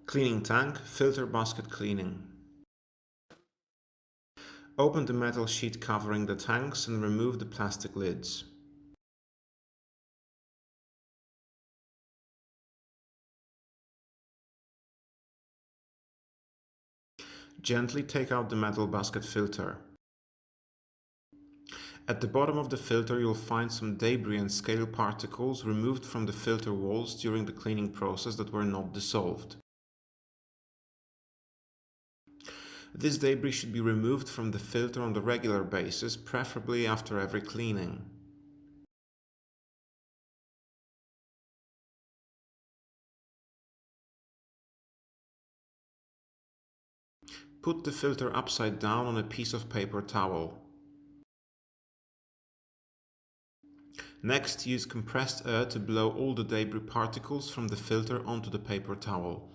Cleaning tank, filter basket cleaning. Open the metal sheet covering the tanks and remove the plastic lids. Gently take out the metal basket filter. At the bottom of the filter you'll find some debris and scale particles removed from the filter walls during the cleaning process that were not dissolved. This debris should be removed from the filter on a regular basis, preferably after every cleaning. Put the filter upside down on a piece of paper towel. Next, use compressed air to blow all the debris particles from the filter onto the paper towel.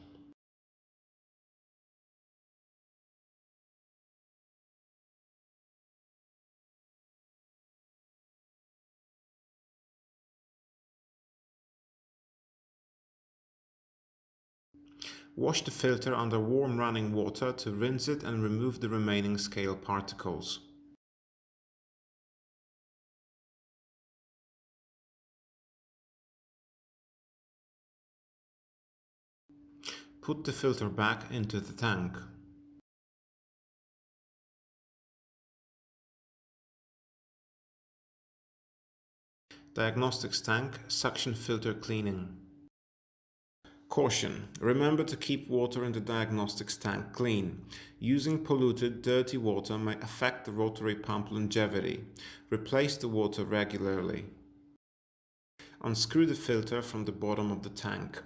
Wash the filter under warm running water to rinse it and remove the remaining scale particles. Put the filter back into the tank. Diagnostics tank, suction filter cleaning. Caution: remember to keep water in the diagnostics tank clean. Using polluted, dirty water may affect the rotary pump longevity. Replace the water regularly. Unscrew the filter from the bottom of the tank.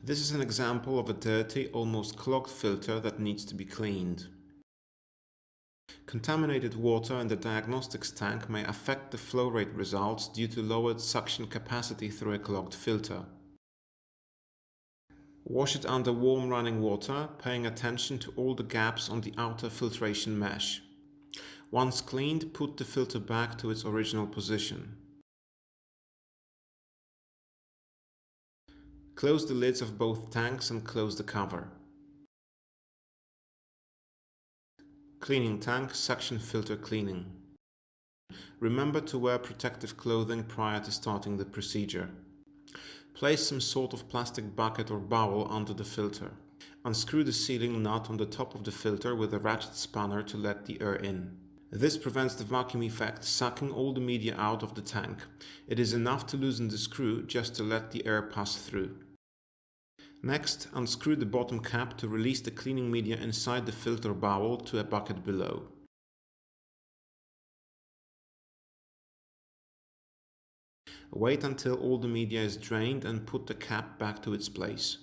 This is an example of a dirty, almost clogged filter that needs to be cleaned. Contaminated water in the diagnostics tank may affect the flow rate results due to lowered suction capacity through a clogged filter. Wash it under warm running water, paying attention to all the gaps on the outer filtration mesh. Once cleaned, put the filter back to its original position. Close the lids of both tanks and close the cover. Cleaning tank, suction filter cleaning. Remember to wear protective clothing prior to starting the procedure. Place some sort of plastic bucket or bowl under the filter. Unscrew the sealing nut on the top of the filter with a ratchet spanner to let the air in. This prevents the vacuum effect sucking all the media out of the tank. It is enough to loosen the screw just to let the air pass through. Next, unscrew the bottom cap to release the cleaning media inside the filter bowl to a bucket below. Wait until all the media is drained and put the cap back to its place.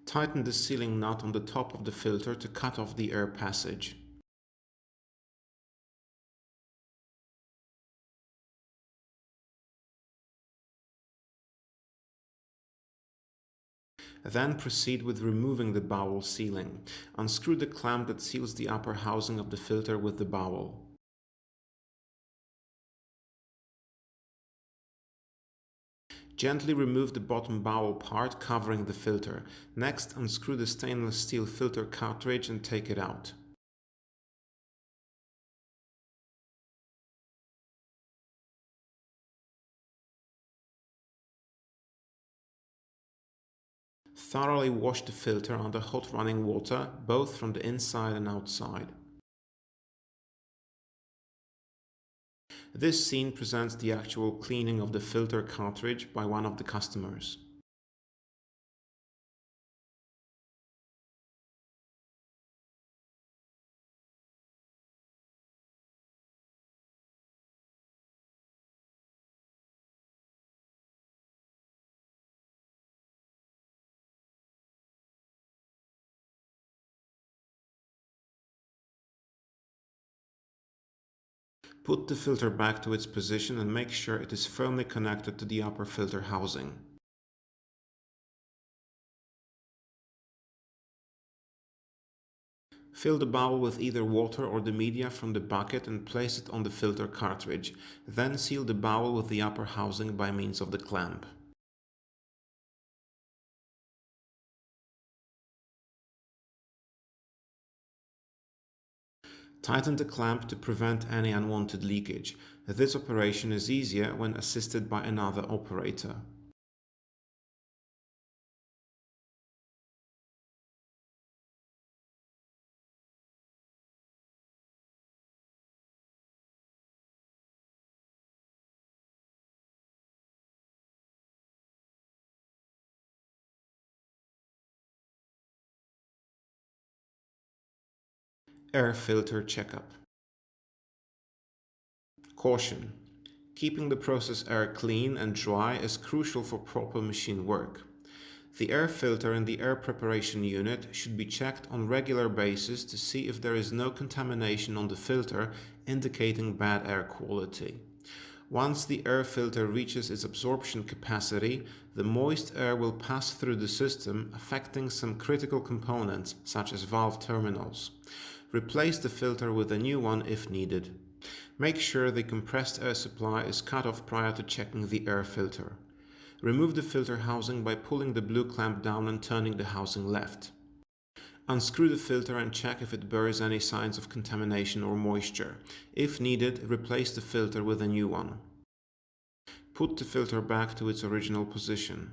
Tighten the sealing nut on the top of the filter to cut off the air passage. Then proceed with removing the bowl sealing. Unscrew the clamp that seals the upper housing of the filter with the bowl. Gently remove the bottom bowl part covering the filter. Next, unscrew the stainless steel filter cartridge and take it out. Thoroughly wash the filter under hot running water, both from the inside and outside. This scene presents the actual cleaning of the filter cartridge by one of the customers. Put the filter back to its position and make sure it is firmly connected to the upper filter housing. Fill the bowl with either water or the media from the bucket and place it on the filter cartridge. Then seal the bowl with the upper housing by means of the clamp. Tighten the clamp to prevent any unwanted leakage. This operation is easier when assisted by another operator. Air filter checkup. Caution: keeping the process air clean and dry is crucial for proper machine work. The air filter in the air preparation unit should be checked on regular basis to see if there is no contamination on the filter indicating bad air quality. Once the air filter reaches its absorption capacity, the moist air will pass through the system, affecting some critical components such as valve terminals. Replace the filter with a new one if needed. Make sure the compressed air supply is cut off prior to checking the air filter. Remove the filter housing by pulling the blue clamp down and turning the housing left. Unscrew the filter and check if it bears any signs of contamination or moisture. If needed, replace the filter with a new one. Put the filter back to its original position.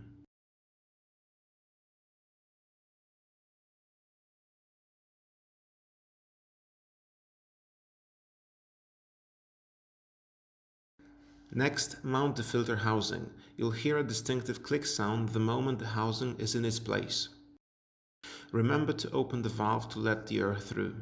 Next, mount the filter housing. You'll hear a distinctive click sound the moment the housing is in its place. Remember to open the valve to let the air through.